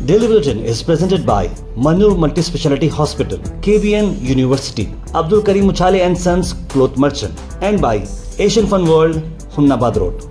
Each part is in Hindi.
Daily Bulletin is presented by Manur Multi-Speciality Hospital, KBN University, Abdul Karim Uchale and Sons Cloth Merchant, and by Asian Fun World, Hunnabad Road.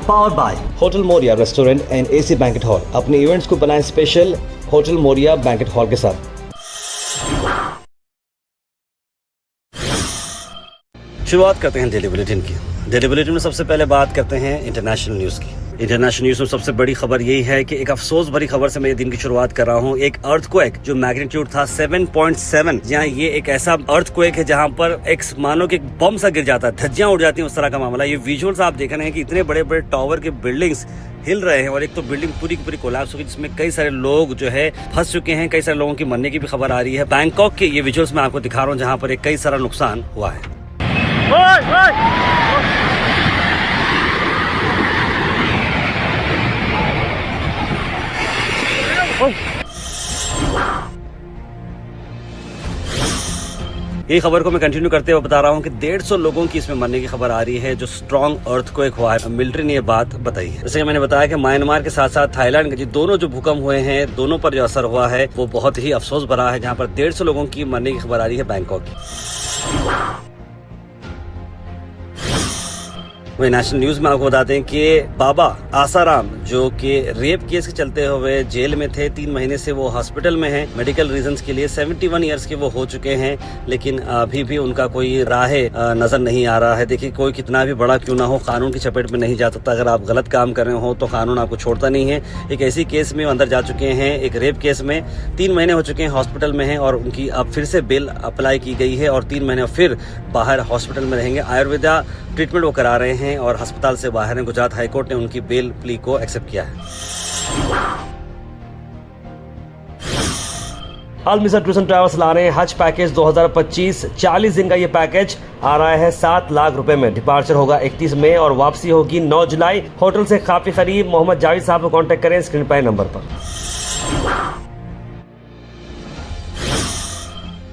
Powered by Hotel Moria Restaurant and AC Banquet Hall. अपने इवेंट्स को बनाएं special hotel Moriya banquet hall के साथ। शुरुआत करते हैं डेली बुलेटिन की। डेली बुलेटिन में सबसे पहले बात करते हैं इंटरनेशनल न्यूज़ की। इंटरनेशनल न्यूज़ में सबसे बड़ी खबर यही है कि एक अफसोस भरी खबर से मैं ये दिन की शुरुआत कर रहा हूँ। एक अर्थक्वेक जो मैग्नीट्यूड था 7.7, जहाँ ये एक ऐसा अर्थक्वेक है जहाँ पर एक मानो कि बम सा गिर जाता है, धज्जियां उड़ जाती हैं, उस तरह का मामला। ये विजुअल्स आप देख रहे हैं कि इतने बड़े बड़े टावर के बिल्डिंग्स हिल रहे हैं और एक तो बिल्डिंग पूरी की पूरी कोलैप्स हो गई, जिसमें कई सारे लोग जो है फंस चुके हैं, कई सारे लोगों की मरने की भी खबर आ रही है। बैंकॉक के ये विजुअल्स मैं आपको दिखा रहा हूँ जहाँ पर एक कई सारा नुकसान हुआ है। ये खबर को मैं कंटिन्यू करते हुए बता रहा हूँ कि 150 लोगों की इसमें मरने की खबर आ रही है, जो स्ट्रॉन्ग अर्थक्वेक हुआ है। मिलिट्री ने ये बात बताई है। जैसे कि मैंने बताया कि म्यांमार के साथ साथ थाईलैंड के दोनों जो भूकंप हुए हैं, दोनों पर जो असर हुआ है वो बहुत ही अफसोस भरा है, जहाँ पर 150 लोगों की मरने की खबर आ रही है बैंकॉक की। वही नेशनल न्यूज में आपको बता दें कि बाबा आसाराम जो कि रेप केस के चलते हुए जेल में थे, 3 महीने से वो हॉस्पिटल में हैं मेडिकल रीजंस के लिए। 71 ईयर्स के वो हो चुके हैं, लेकिन अभी भी उनका कोई राह नजर नहीं आ रहा है। देखिए, कोई कितना भी बड़ा क्यों ना हो, कानून की चपेट में नहीं जा सकता। अगर आप गलत काम कर रहे हो तो कानून आपको छोड़ता नहीं है। एक ऐसी केस में वो अंदर जा चुके हैं, एक रेप केस में 3 महीने हो चुके हैं, हॉस्पिटल में हैं और उनकी अब फिर से बेल अप्लाई की गई है और 3 महीने फिर बाहर हॉस्पिटल में रहेंगे। आयुर्वेदा ट्रीटमेंट वो करा रहे हैं और अस्पताल से बाहर हैं। गुजरात हाईकोर्ट ने उनकी बेल प्ली को एक्सेप्ट किया है। अल मिसर टूर्स एंड ट्रैवल्स ला रहे हैं हज पैकेज 2025। 40 दिन का ये पैकेज आ रहा है 7 लाख रुपए में। डिपार्चर होगा 31 मई और वापसी होगी 9 जुलाई। होटल से काफी करीब। मोहम्मद जावेद साहब को कांटेक्ट करें स्क्रीन पर नंबर पर।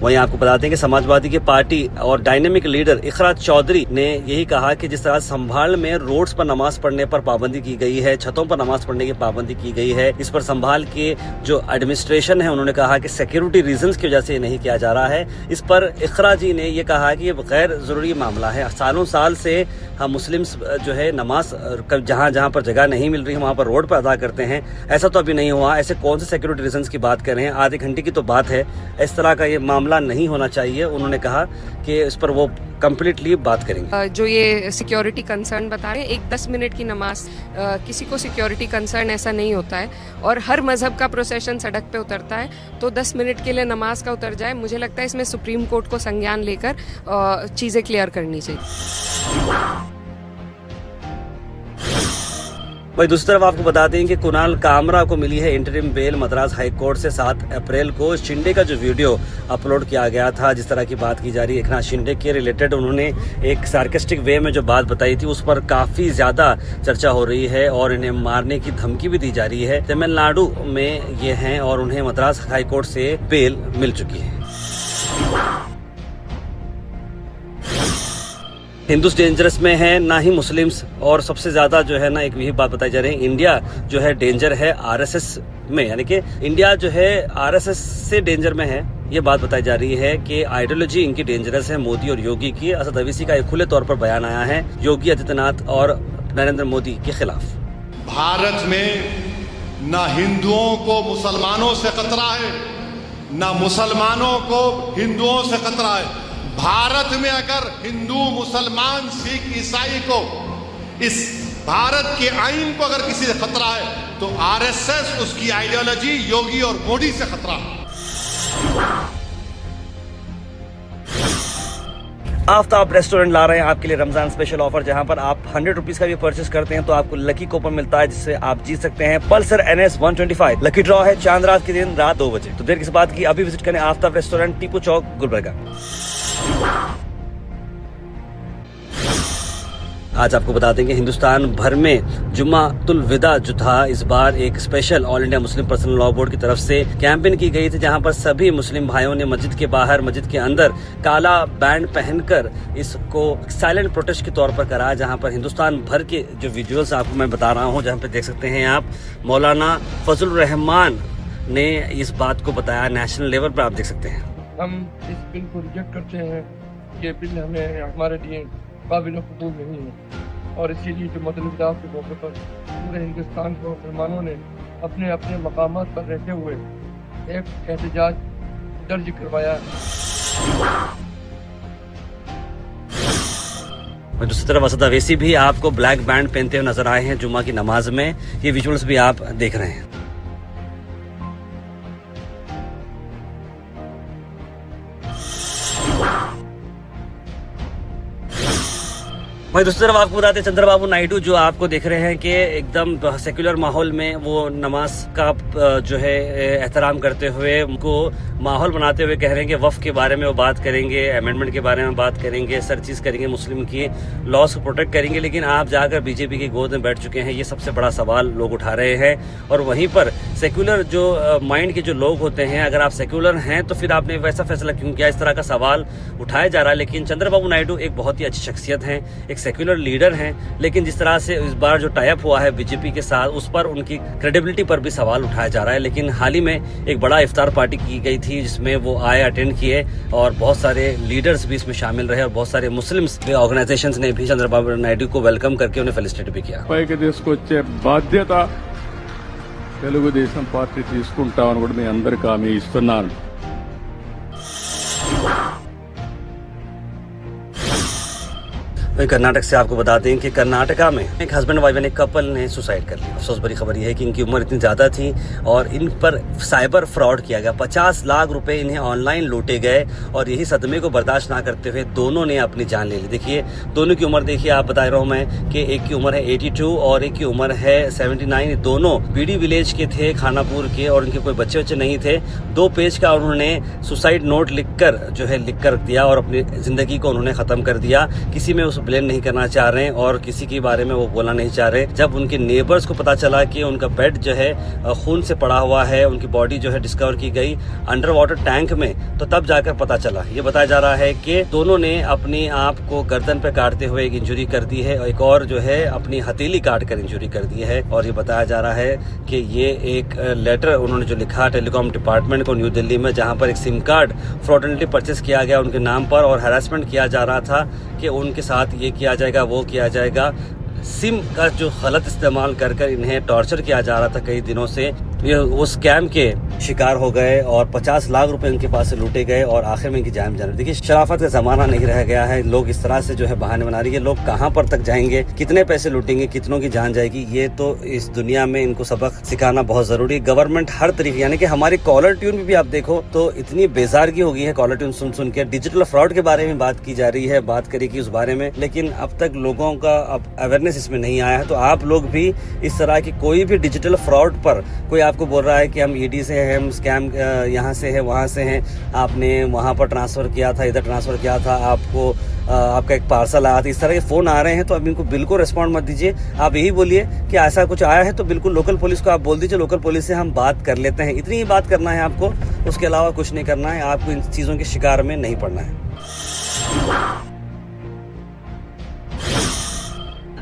वहीं आपको बता दें कि समाजवादी की पार्टी और डायनेमिक लीडर इकरा चौधरी ने यही कहा कि जिस तरह संभाल में रोड्स पर नमाज पढ़ने पर पाबंदी की गई है, छतों पर नमाज पढ़ने की पाबंदी की गई है, इस पर संभाल के जो एडमिनिस्ट्रेशन है उन्होंने कहा कि सिक्योरिटी रीजंस की वजह से नहीं किया जा रहा है। इस पर इकरा जी ने ये कहा कि ये गैर जरूरी मामला है। सालों साल से हम मुस्लिम्स जो है नमाज जहाँ जहाँ पर जगह नहीं मिल रही है वहाँ पर रोड पर अदा करते हैं। ऐसा तो अभी नहीं हुआ। ऐसे कौन से सिक्योरिटी रीजंस की बात कर रहे हैं? आधे घंटे की तो बात है। इस तरह का ये मामला नहीं होना चाहिए। उन्होंने कहा कि इस पर वो कंप्लीटली बात करेंगे। जो ये सिक्योरिटी कंसर्न बता रहे हैं, एक 10 मिनट की नमाज, किसी को सिक्योरिटी कंसर्न ऐसा नहीं होता है और हर मजहब का प्रोसेशन सड़क पे उतरता है, तो 10 मिनट के लिए नमाज का उतर जाए। मुझे लगता है इसमें सुप्रीम कोर्ट को संज्ञान लेकर चीज़ें क्लियर करनी चाहिए। वही दूसरी तरफ आपको बता दें कि कुणाल कामरा को मिली है interim bell Madras high court से। 7 अप्रैल को शिंदे का जो वीडियो अपलोड किया गया था, जिस तरह की बात की जा रही है एकनाथ शिंदे के रिलेटेड, उन्होंने एक सार्केस्टिक वे में जो बात बताई थी उस पर काफी ज्यादा चर्चा हो रही है और इन्हें मारने की धमकी भी दी जा रही है। तमिलनाडु में ये हैं और उन्हें मद्रास हाई कोर्ट से बेल मिल चुकी है। हिंदूस डेंजरस में है ना ही मुस्लिम्स, और सबसे ज्यादा जो है ना एक यही बात बताई जा रही है, इंडिया जो है डेंजर है आरएसएस में, यानी कि इंडिया जो है आरएसएस से डेंजर में है। ये बात बताई जा रही है कि आइडियोलॉजी इनकी डेंजरस है, मोदी और योगी की। असद अवीसी का एक खुले तौर पर बयान आया है योगी आदित्यनाथ और नरेंद्र मोदी के खिलाफ। भारत में न हिंदुओं को मुसलमानों से खतरा है, न मुसलमानों को हिंदुओं से खतरा है। भारत में अगर हिंदू, मुसलमान, सिख, ईसाई को, इस भारत के आईन को अगर किसी से खतरा है तो आरएसएस, उसकी आइडियोलॉजी, योगी और मोदी से खतरा है। आफ्ताब रेस्टोरेंट ला रहे हैं आपके लिए रमजान स्पेशल ऑफर, जहां पर आप 100 रुपीज का भी परचेस करते हैं तो आपको लकी कूपन मिलता है, जिससे आप जीत सकते हैं पल्सर NS 125। लकी ड्रॉ है चांद रात के दिन रात 2 बजे। तो देर किस बात की, अभी विजिट करें आफ्ताब रेस्टोरेंट, टीपू चौक, गुलबर्गा। आज आपको बता दें कि हिंदुस्तान भर में जुम्मातुल विदा जो था, इस बार एक special all India Muslim personal law board की तरफ से कैंपेन की गई थी, जहां पर सभी मुस्लिम भाइयों ने मस्जिद के बाहर, मस्जिद के अंदर काला बैंड पहनकर इसको साइलेंट प्रोटेस्ट के तौर पर करा। जहां पर हिंदुस्तान भर के जो विजुअल्स आपको मैं बता रहा हूं, जहां पर देख सकते हैं आप, मौलाना फजल रहमान ने इस बात को बताया नेशनल लेवल पर, आप देख सकते हैं। हम इस बिल को रिजेक्ट करते हैं। ये बिल हमें हमारे लिए काबिल कबूल नहीं है और इसीलिए जो मतलूबात के मौके पर पूरे हिंदुस्तान के मुसलमानों ने अपने अपने मकामात पर रहते हुए एक एहतजाज दर्ज करवाया है। दूसरी तरफ असद अवैसी भी आपको ब्लैक बैंड पहनते हुए नजर आए हैं जुम्मा की नमाज में। ये विजुअल्स भी आप देख रहे हैं। वहीं दूसरी तरफ आपको बताते हैं चंद्रबाबू नायडू जो आपको देख रहे हैं कि एकदम सेक्युलर माहौल में वो नमाज का जो है एहतराम करते हुए उनको माहौल बनाते हुए कह रहे हैं कि वफ़ के बारे में वो बात करेंगे, अमेंडमेंट के बारे में बात करेंगे, सर चीज़ करेंगे, मुस्लिम की लॉज को प्रोटेक्ट करेंगे। लेकिन आप जाकर बीजेपी की गोद में बैठ चुके हैं, ये सबसे बड़ा सवाल लोग उठा रहे हैं। और वहीं पर सेक्युलर जो माइंड के जो लोग होते हैं, अगर आप सेक्युलर हैं तो फिर आपने वैसा फैसला क्यों किया, इस तरह का सवाल उठाया जा रहा है। लेकिन चंद्रबाबू नायडू एक बहुत ही अच्छी शख्सियत हैं, एक सेक्युलर लीडर हैं, लेकिन जिस तरह से इस बार जो टाइप हुआ है बीजेपी के साथ, उस पर उनकी क्रेडिबिलिटी पर भी सवाल उठाया जा रहा है। लेकिन हाल ही में एक बड़ा इफ्तार पार्टी की गई थी जिसमें वो आए, अटेंड किए और बहुत सारे लीडर्स भी इसमें शामिल रहे और बहुत सारे मुस्लिम्स ऑर्गेनाइजेशंस ने भी चंद्रबाबू नायडू को वेलकम करके उन्हें फेलिसिटेट भी किया। పైకి తీసుకొచ్చే బాధ్యత తెలుగుదేశం పార్టీ తీసుకుంటామని కూడా మీ అందరికీ హామీ ఇస్తున్నాను। वहीं कर्नाटक से आपको बता दें कि कर्नाटका में एक हस्बैंड वाइफ ने कपल ने सुसाइड कर लिया। अफसोस भरी खबर यह है कि इनकी उम्र इतनी ज़्यादा थी और इन पर साइबर फ्रॉड किया गया। 50 लाख रुपए इन्हें ऑनलाइन लूटे गए और यही सदमे को बर्दाश्त ना करते हुए दोनों ने अपनी जान ले ली। देखिए दोनों की उम्र देखिए, आप बता रहा हूँ मैं कि एक की उम्र है 82 और एक की उम्र है 79। दोनों बीडी विलेज के थे, खानापुर के, और इनके कोई बच्चे नहीं थे। 2 पेज का उन्होंने सुसाइड नोट लिखकर रख दिया और अपनी जिंदगी को उन्होंने खत्म कर दिया। किसी में उस ब्लेम नहीं करना चाह रहे हैं और किसी के बारे में वो बोलना नहीं चाह रहे। जब उनके नेबर्स को पता चला कि उनका बेड जो है खून से पड़ा हुआ है, उनकी बॉडी जो है डिस्कवर की गई अंडर वाटर टैंक में, तो तब जाकर पता चला। ये बताया जा रहा है कि दोनों ने अपने आप को गर्दन पे काटते हुए एक इंजरी कर दी है, एक और जो है अपनी हथेली काट कर इंजरी कर दी है। और ये बताया जा रहा है कि ये एक लेटर उन्होंने जो लिखा टेलीकॉम डिपार्टमेंट को न्यू दिल्ली में, जहाँ पर एक सिम कार्ड फ्रॉडुलेंटली परचेस किया गया उनके नाम पर और हैरेसमेंट किया जा रहा था कि उनके साथ ये किया जाएगा, वो किया जाएगा। सिम का जो गलत इस्तेमाल कर इन्हें टॉर्चर किया जा रहा था कई दिनों से। ये वो स्कैम के शिकार हो गए और 50 लाख रुपए इनके पास से लूटे गए और आखिर में इनकी जान जाने। देखिए शराफत का जमाना नहीं रह गया है। लोग इस तरह से जो है बहाने बना रही है। लोग कहां पर तक जाएंगे, कितने पैसे लूटेंगे, कितनों की जान जाएगी, ये तो इस दुनिया में इनको सबक सिखाना बहुत जरूरी है। गवर्नमेंट हर तरीके, यानी कि हमारी कॉलर ट्यून में भी आप देखो तो इतनी बेजारगी हो गई है कॉलर ट्यून सुन के। डिजिटल फ्रॉड के बारे में बात की जा रही है, बात करेगी उस बारे में, लेकिन अब तक लोगों का अब अवेयरनेस इसमें नहीं आया है। तो आप लोग भी इस तरह की कोई भी डिजिटल फ्रॉड पर कोई आपको बोल रहा है कि हम ईडी से हैं, हम स्कैम यहाँ से है, वहाँ से हैं, आपने वहाँ पर ट्रांसफर किया था, इधर ट्रांसफर किया था, आपको आपका एक पार्सल आया था, इस तरह के फोन आ रहे हैं, तो अब इनको बिल्कुल रिस्पॉन्ड मत दीजिए। आप यही बोलिए कि ऐसा कुछ आया है तो बिल्कुल लोकल पुलिस को आप बोल दीजिए, लोकल पुलिस से हम बात कर लेते हैं। इतनी ही बात करना है आपको, उसके अलावा कुछ नहीं करना है। आपको इन चीज़ों के शिकार में नहीं पड़ना है।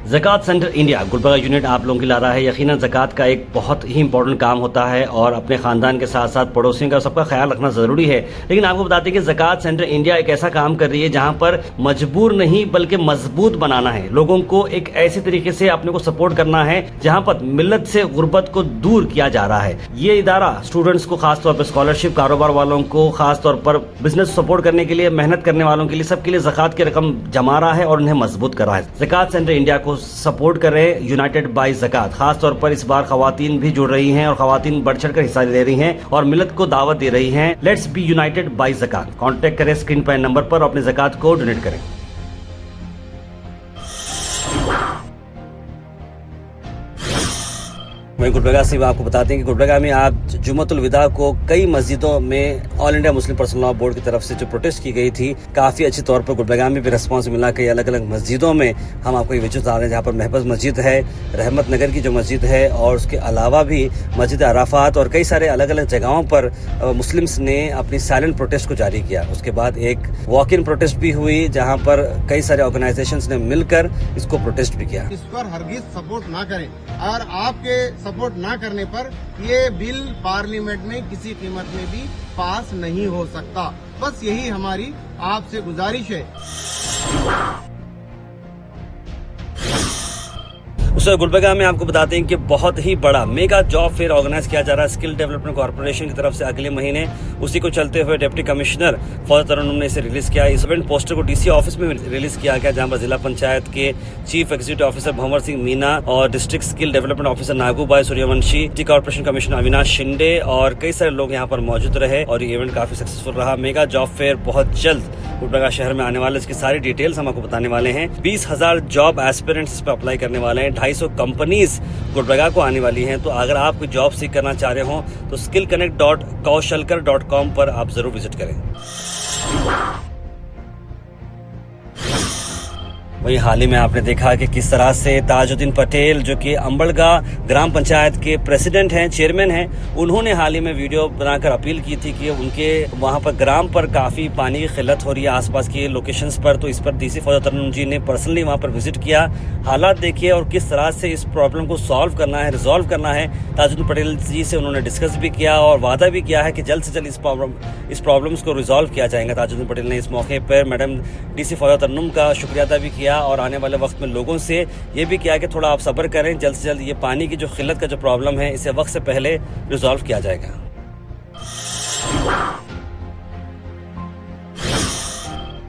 ज़कात सेंटर इंडिया गुलबर्गा यूनिट आप लोगों की ला रहा है। यकीनन ज़कात का एक बहुत ही इंपॉर्टेंट काम होता है और अपने ख़ानदान के साथ साथ पड़ोसियों का सबका ख्याल रखना ज़रूरी है। लेकिन आपको बताते हैं कि ज़कात सेंटर इंडिया एक ऐसा काम कर रही है जहां पर मजबूर नहीं बल्कि मजबूत बनाना है। लोगों को एक ऐसे तरीके से अपने को सपोर्ट करना है जहां पर मिल्लत से गुर्बत को दूर किया जा रहा है। ये इदारा स्टूडेंट्स को खासतौर पर स्कॉलरशिप, कारोबार वालों को खासतौर पर बिजनेस सपोर्ट करने के लिए, मेहनत करने वालों के लिए, सबके लिए ज़कात की रकम जमा रहा है और उन्हें मजबूत कर रहा है। ज़कात सेंटर इंडिया को सपोर्ट कर रहे हैं यूनाइटेड बाय ज़कात। खासतौर पर इस बार खवातीन भी जुड़ रही हैं और खवातीन बढ़ चढ़ कर हिस्सा ले रही हैं और मिलत को दावत दे रही हैं। लेट्स बी यूनाइटेड बाय ज़कात। कांटेक्ट करें स्क्रीन पर नंबर पर, अपने ज़कात को डोनेट करें। वहीं गुलबर्गा से आपको बताते हैं कि गुलबर्गा में आज जुम्मतुल विदा को कई मस्जिदों में all India Muslim personal law board की तरफ से जो प्रोटेस्ट की गई थी, काफ़ी अच्छी तौर पर गुलबर्गा में भी रिस्पांस मिला। कई अलग अलग मस्जिदों में हम आपको ये विजुअल्स आ रहे हैं जहाँ पर महबूब मस्जिद है, रहमत नगर की जो मस्जिद है और उसके अलावा भी मस्जिद अराफात और कई सारे अलग अलग जगहों पर मुस्लिम्स ने अपनी साइलेंट प्रोटेस्ट को जारी किया। उसके बाद एक वॉक इन प्रोटेस्ट भी हुई जहाँ पर कई सारे ऑर्गेनाइजेशंस ने मिलकर इसको प्रोटेस्ट भी किया। इस पर हरगिज सपोर्ट ना करें और आपके सपोर्ट ना करने पर ये बिल पार्लियामेंट में किसी कीमत में भी पास नहीं हो सकता। बस यही हमारी आपसे गुजारिश है। सर गुलबर्गा में आपको बताते हैं कि बहुत ही बड़ा मेगा जॉब फेयर ऑर्गेनाइज किया जा रहा है स्किल डेवलपमेंट कॉर्पोरेशन की तरफ से अगले महीने। उसी को चलते हुए डिप्टी कमिश्नर फौज तरुण ने इसे रिलीज किया। इस इवेंट पोस्टर को डीसी ऑफिस में रिलीज किया गया, जहां पर जिला पंचायत के chief executive officer Bhanwar Singh Meena और district skill development officer Nagubai Suryavanshi, city corporation commissioner Avinash Shinde और कई सारे लोग यहाँ पर मौजूद रहे और ये इवेंट काफी सक्सेसफुल रहा। मेगा जॉब फेयर बहुत जल्द गुलबर्गा शहर में आने वाले, इसकी सारी डिटेल्स हम आपको बताने वाले हैं। 20,000 जॉब एस्पिरेंट्स इस पर अप्लाई करने वाले हैं। 250 कंपनीज गुलबर्गा को आने वाली हैं। तो अगर आप कोई जॉब सीख करना चाह रहे हो तो skillconnect.kaushalkar.com पर आप जरूर विजिट करें। वही हाल ही में आपने देखा कि किस तरह से ताजुद्दीन पटेल, जो कि अंबड़गा ग्राम पंचायत के प्रेसिडेंट हैं, चेयरमैन हैं, उन्होंने हाल ही में वीडियो बनाकर अपील की थी कि उनके वहां पर ग्राम पर काफी पानी की किल्लत हो रही है आसपास के लोकेशंस पर। तो इस पर डीसी फौज तरुण जी ने पर्सनली वहां पर विजिट किया, हालात देखिए और किस तरह से इस प्रॉब्लम को सॉल्व करना है, रिजॉल्व करना है। ताजुद्दीन पटेल जी से उन्होंने डिस्कस भी किया और वादा भी किया है कि जल्द से जल्द इस प्रॉब्लम्स को रिजॉल्व किया जाएगा। ताजुद्दीन पटेल ने इस मौके पर मैडम डीसी फौज तरुण का शुक्रिया अदा भी किया और आने वाले वक्त में लोगों से ये भी किया कि थोड़ा आप सब्र करें, जल्द से जल्द ये पानी की जो किल्लत का जो प्रॉब्लम है इसे वक्त से पहले रिजॉल्व किया जाएगा।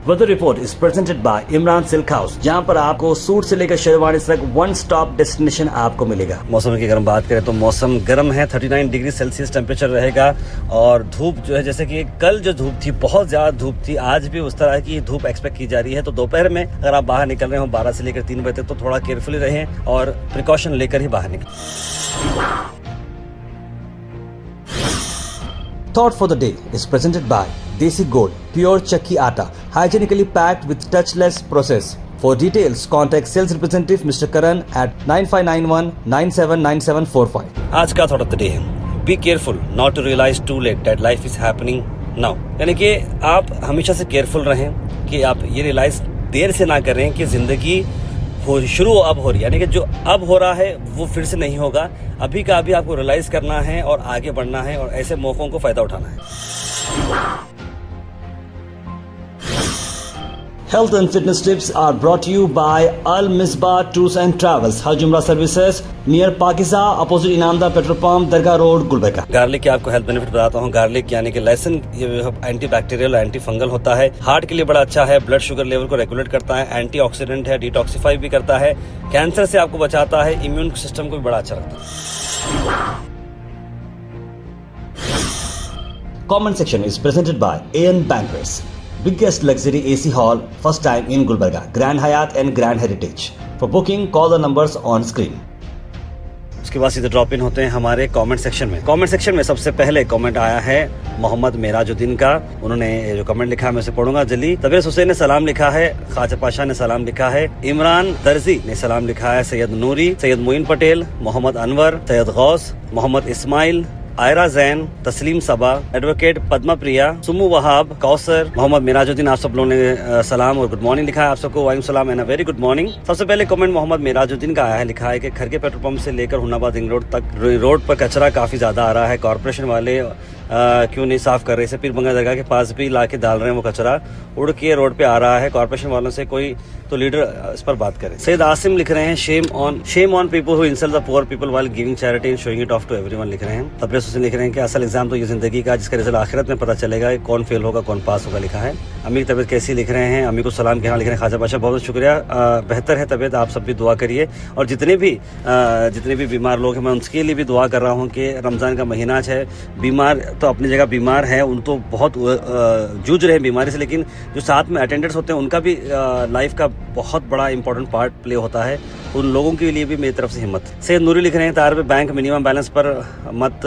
Weather report is presented by Imran silk house, जहां पर आपको सूट से लेकर शेरवानी तक वन स्टॉप डेस्टिनेशन आपको मिलेगा। मौसम की अगर हम बात करें तो मौसम गर्म है, 39 डिग्री सेल्सियस टेम्परेचर रहेगा और धूप जो है, जैसे कि कल जो धूप थी बहुत ज्यादा धूप थी, आज भी उस तरह की धूप एक्सपेक्ट की जा रही है। तो दोपहर में अगर आप बाहर निकल रहे हो 12 से लेकर 3 बजे तक तो थोड़ा केयरफुली रहें और प्रिकॉशन लेकर ही बाहर निकलें। Thought for the day is presented by Desi Gold, pure chakki atta, hygienically packed with touchless process. For details, contact sales representative Mr. Karan at 9591979745. आज का थॉट ऑफ द डे है, be careful not to realize too late that life is happening now. यानी कि आप हमेशा से केयरफुल रहें कि आप ये रियलाइज देर से ना करें कि जिंदगी शुरू अब हो रही है, यानी कि जो अब हो रहा है वो फिर से नहीं होगा। अभी का अभी आपको रियलाइज करना है और आगे बढ़ना है और ऐसे मौकों को फायदा उठाना है। Health and fitness tips are brought to you by Al Misbah Tours and Travels, Haj Umrah Services, near Pakiza, opposite Inamda Petrol Pump, Dargah Road, Gulbarga। Garlic के आपको हेल्थ बेनिफिट बताता हूँ। गार्लिक यानी कि लहसुन ये एंटी बैक्टीरियल, एंटी फंगल होता है, हार्ट के लिए बड़ा अच्छा है, ब्लड शुगर लेवल को रेगुलेट करता है, एंटीऑक्सीडेंट है, डिटॉक्सिफाई भी करता है, कैंसर से आपको बचाता है, इम्यून सिस्टम को भी बड़ा अच्छा रखता है। Comment section is presented by AN Banquets, biggest luxury AC hall, first time in Gulbarga, Grand Hyatt and Grand Heritage. For booking, call the numbers on screen. उसके बाद सीधे ड्रॉप इन होते हैं हमारे कमेंट सेक्शन में। कमेंट सेक्शन में सबसे पहले कमेंट आया है मोहम्मद मेराजुद्दीन का। उन्होंने जो कमेंट लिखा है मैं उसे पढ़ूंगा जल्दी। तबरेज हुसैन ने सलाम लिखा है, ख्वाजा पाशा ने सलाम लिखा है, इमरान दर्जी ने सलाम लिखा है, सैयद नूरी, सैयद मोइन पटेल, मोहम्मद अनवर, सैयद गौस, मोहम्मद इस्माइल, आयरा जैन, तस्लीम सबा, एडवोकेट पद्मा प्रिया, सुमू वहाब, कौसर, मोहम्मद मिराजुद्दीन, आप सब लोगों ने सलाम और गुड मॉर्निंग लिखा है। आप सबको वालेकुम सलाम एंड वेरी गुड मॉर्निंग। सबसे पहले कमेंट मोहम्मद मिराजुद्दीन का आया है, लिखा है कि खरगे पेट्रोल पंप से लेकर हुन्नाबाद रिंग रोड तक रोड पर कचरा काफी ज्यादा आ रहा है, कॉर्पोरेशन वाले क्यों नहीं साफ कर रहे। इसे पीरबंगा दरगाह के पास भी लाके डाल रहे हैं, वो कचरा उड़ के रोड पे आ रहा है। कॉर्पोरेशन वालों से कोई तो लीडर इस पर बात करे। सैयद आसिम लिख रहे हैं, shame on people who insult the poor people while giving charity and showing it off to everyone लिख रहे हैं। तबरेज हुसैन लिख रहे हैं कि असल एग्जाम तो ये जिंदगी का, जिसका रिजल्ट आखिरत में पता चलेगा कौन फेल होगा कौन पास होगा लिखा है। अम्मी की तबीयत कैसी लिख रहे हैं, अम्मी को सलाम कहना लिख रहे हैं। ख्वाजा पाशा बहुत शुक्रिया, बेहतर है तबीयत, आप सब भी दुआ करिए। और जितने भी बीमार लोग हैं मैं उनके लिए भी दुआ कर रहा हूँ कि रमजान का महीना है, बीमार तो अपनी जगह बीमार है, उन तो बहुत जूझ रहे हैं बीमारी से, लेकिन जो साथ में अटेंडर्स होते हैं उनका भी लाइफ का बहुत बड़ा इंपॉर्टेंट पार्ट प्ले होता है, उन लोगों के लिए भी मेरी तरफ से हिम्मत। सैयद नूरी लिख रहे हैं, तार पे बैंक मिनिमम बैलेंस पर मत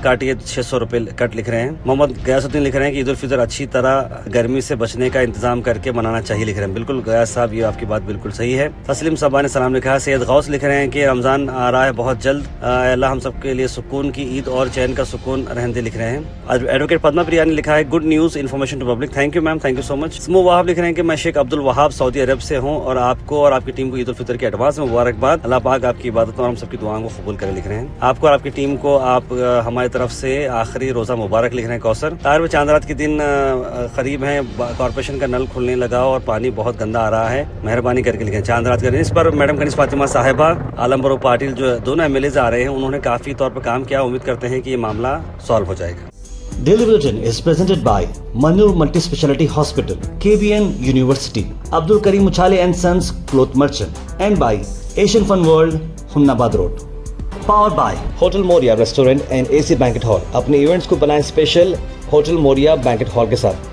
काटिए, 600 रुपए कट लिख रहे हैं। मोहम्मद गयासुद्दीन लिख रहे हैं कि ईद उल फितर अच्छी तरह गर्मी से बचने का इंतजाम करके मनाना चाहिए लिख रहे हैं। बिल्कुल गयास साहब, ये आपकी बात बिल्कुल सही है। तस्लीम सबा ने सलाम लिखा है। सैयद गौस लिख रहे हैं कि रमजान आ रहा है बहुत जल्द, अल्लाह हम सबके लिए सुकून की ईद और चैन का सुकून रहने लिख रहे हैं। एडवोकेट पद्मा प्रिया ने लिखा है, good news information to public, thank you ma'am, thank you so much. स्मू वहाब लिख रहे हैं कि मैं शेख अब्दुल वहाब सऊदी अरब से हूँ और आपको और आपकी टीम को ईद उल फितर की एडवांस मुबारकबाद। अल्लाह पाक आपकी इबादतों और हम सबकी दुआओं को कबूल करे लिख रहे हैं। आपको और आपकी टीम को आप हमारी तरफ से आखिरी रोजा मुबारक लिख रहे हैं। कौसर ताहिर में चांद रात के दिन करीब हैं, कॉर्पोरेशन का नल खुलने लगा और पानी बहुत गंदा आ रहा है, मेहरबानी करके लिखें चांद रात के दिन। इस पर मैडम कनीज फातिमा साहिबा, आलम बरो पाटिल जो दोनों MLAs आ रहे हैं, उन्होंने काफी तौर पर काम किया। उम्मीद करते हैं कि ये मामला सॉल्व हो जाएगा। Daily Bulletin is presented by Manur Multi-Speciality Hospital, KBN University, Abdul Karim Uchale and Sons Cloth Merchant, and by Asian Fun World, Hunnabad Road. Powered by Hotel Moria Restaurant and AC Banquet Hall. अपने इवेंट्स को बनाएं special hotel Moriya banquet hall के साथ।